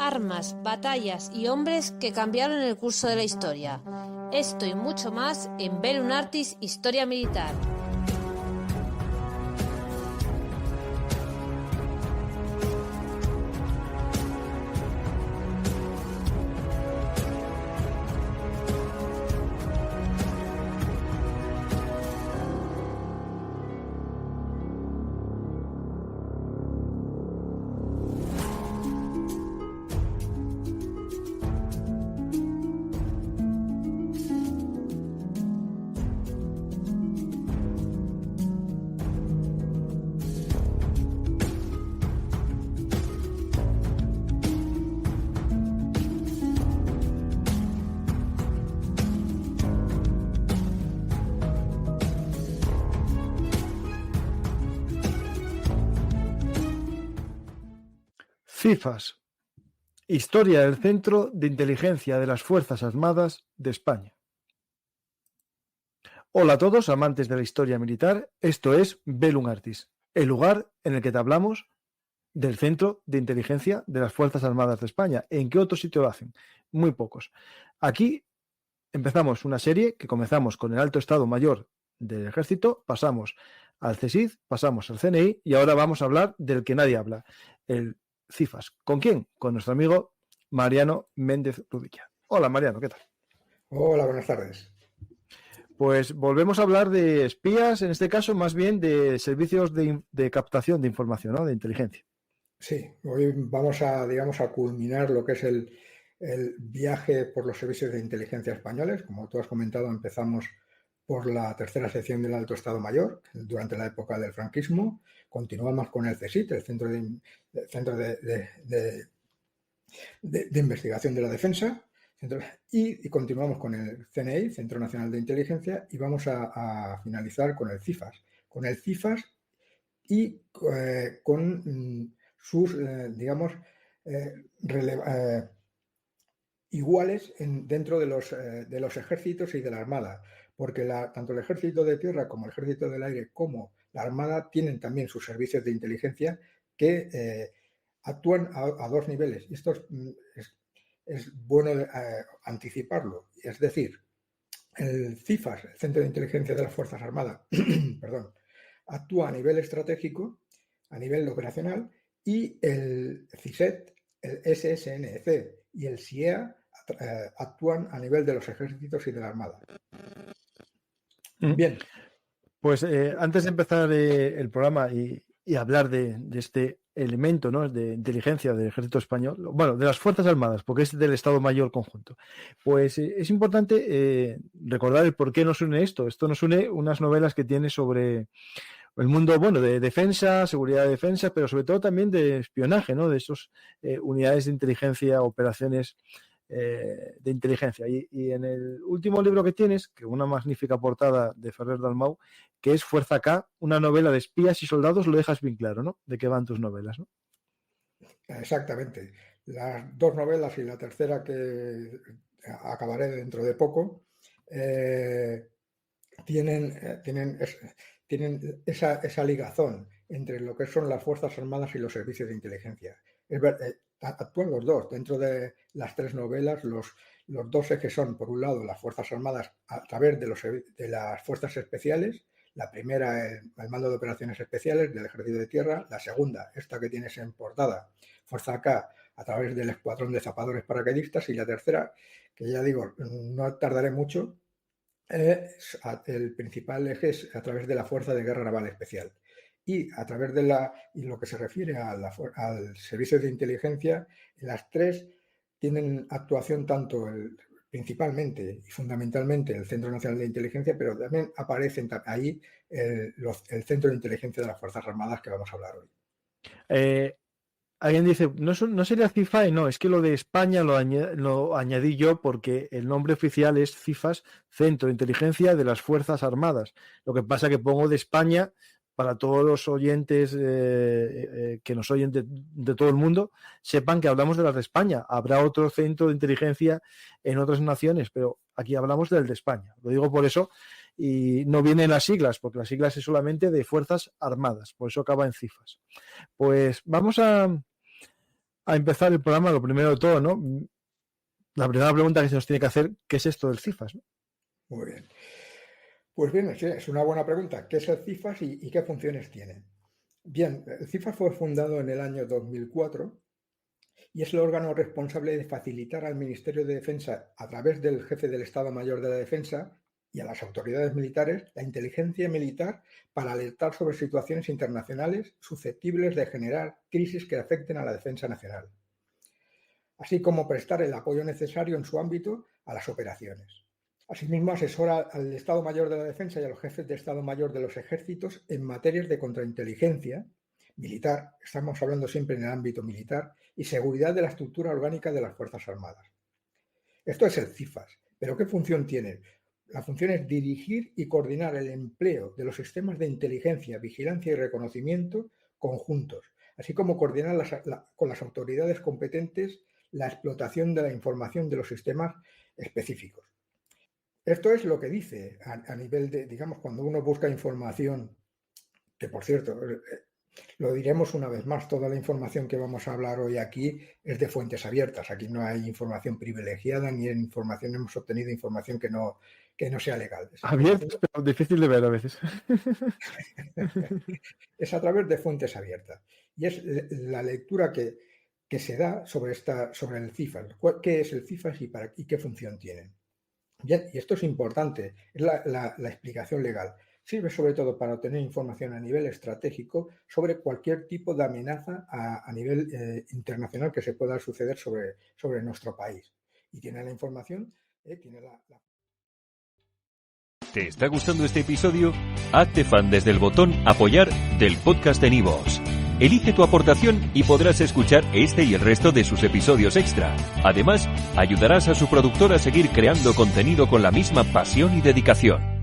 armas, batallas y hombres que cambiaron el curso de la historia. Esto y mucho más en Bellum Artis Historia Militar. CIFAS, Historia del Centro de Inteligencia de las Fuerzas Armadas de España. Hola a todos, amantes de la historia militar. Esto es Bellum Artis, el lugar en el que te hablamos del Centro de Inteligencia de las Fuerzas Armadas de España. ¿En qué otro sitio lo hacen? Muy pocos. Aquí empezamos una serie que comenzamos con el Alto Estado Mayor del Ejército, pasamos al CSIC, pasamos al CNI y ahora vamos a hablar del que nadie habla, el CIFAS. ¿Con quién? Con nuestro amigo Mariano Méndez Rudilla. Hola Mariano, ¿qué tal? Hola, buenas tardes. Pues volvemos a hablar de espías, en este caso más bien de servicios de captación de información, ¿no? De inteligencia. Sí, hoy vamos a, digamos, a culminar lo que es el viaje por los servicios de inteligencia españoles. Como tú has comentado, empezamos por la tercera sección del Alto Estado Mayor, durante la época del franquismo. Continuamos con el CSIC, el Centro de Investigación de la Defensa, y continuamos con el CNI, Centro Nacional de Inteligencia, y vamos a finalizar con el CIFAS. Con el CIFAS y con sus, digamos, iguales dentro de los ejércitos y de la Armada, porque tanto el ejército de tierra como el ejército del aire como la Armada tienen también sus servicios de inteligencia que actúan a dos niveles. Y esto es bueno anticiparlo. Es decir, el CIFAS, el Centro de Inteligencia de las Fuerzas Armadas, perdón, actúa a nivel estratégico, a nivel operacional, y el CISET, el SSNC y el SIEA actúan a nivel de los ejércitos y de la Armada. Bien. Pues antes de empezar el programa y hablar de este elemento, ¿no?, de inteligencia del ejército español, bueno, de las Fuerzas Armadas, porque es del Estado Mayor conjunto, pues es importante recordar el por qué nos une esto. Esto nos une unas novelas que tiene sobre el mundo, bueno, de defensa, seguridad de defensa, pero sobre todo también de espionaje, ¿no?, de esas unidades de inteligencia, operaciones de inteligencia. Y en el último libro que tienes, que una magnífica portada de Ferrer Dalmau, que es Fuerza K, una novela de espías y soldados, lo dejas bien claro, ¿no?, de qué van tus novelas, ¿no? Exactamente. Las dos novelas y la tercera, que acabaré dentro de poco, tienen esa ligazón entre lo que son las Fuerzas Armadas y los servicios de inteligencia. Actúan los dos. Dentro de las tres novelas, los dos ejes son, por un lado, las Fuerzas Armadas a través de las Fuerzas Especiales. La primera, el Mando de Operaciones Especiales del Ejército de Tierra. La segunda, esta que tienes en portada, Fuerza K, a través del Escuadrón de Zapadores Paracaidistas. Y la tercera, que ya digo, no tardaré mucho, el principal eje es a través de la Fuerza de Guerra Naval Especial. Y a través de y lo que se refiere al servicio de inteligencia, las tres tienen actuación tanto principalmente y fundamentalmente el Centro Nacional de Inteligencia, pero también aparecen ahí el Centro de Inteligencia de las Fuerzas Armadas, que vamos a hablar hoy. Alguien dice, no sería CIFAE, no, es que lo de España lo añadí yo porque el nombre oficial es CIFAS, Centro de Inteligencia de las Fuerzas Armadas. Lo que pasa que pongo de España para todos los oyentes que nos oyen de todo el mundo, sepan que hablamos de las de España. Habrá otro centro de inteligencia en otras naciones, pero aquí hablamos del de España. Lo digo por eso, y no vienen las siglas, porque las siglas es solamente de Fuerzas Armadas, por eso acaba en CIFAS. Pues vamos a a empezar el programa, lo primero de todo, ¿no? La primera pregunta que se nos tiene que hacer, ¿qué es esto del CIFAS? ¿No? Muy bien. Pues bien, es una buena pregunta. ¿Qué es el CIFAS y qué funciones tiene? Bien, el CIFAS fue fundado en el año 2004 y es el órgano responsable de facilitar al Ministerio de Defensa, a través del jefe del Estado Mayor de la Defensa y a las autoridades militares, la inteligencia militar para alertar sobre situaciones internacionales susceptibles de generar crisis que afecten a la defensa nacional, así como prestar el apoyo necesario en su ámbito a las operaciones. Asimismo, asesora al Estado Mayor de la Defensa y a los jefes de Estado Mayor de los ejércitos en materias de contrainteligencia militar, estamos hablando siempre en el ámbito militar, y seguridad de la estructura orgánica de las Fuerzas Armadas. Esto es el CIFAS. ¿Pero qué función tiene? La función es dirigir y coordinar el empleo de los sistemas de inteligencia, vigilancia y reconocimiento conjuntos, así como coordinar con las autoridades competentes la explotación de la información de los sistemas específicos. Esto es lo que dice a nivel de, digamos, cuando uno busca información, que por cierto, lo diremos una vez más, toda la información que vamos a hablar hoy aquí es de fuentes abiertas. Aquí no hay información privilegiada ni información, hemos obtenido información que no sea legal. Abiertas, pero difícil de ver a veces. Es a través de fuentes abiertas. Y es la lectura que se da sobre el CIFAS. ¿Qué es el CIFAS y qué función tiene? Bien, y esto es importante, es la explicación legal. Sirve sobre todo para obtener información a nivel estratégico sobre cualquier tipo de amenaza a nivel internacional que se pueda suceder sobre nuestro país. Y tiene la información, tiene la... ¿Te está gustando este episodio? Hazte fan desde el botón Apoyar del podcast de Nivos. Elige tu aportación y podrás escuchar este y el resto de sus episodios extra. Además, ayudarás a su productor a seguir creando contenido con la misma pasión y dedicación.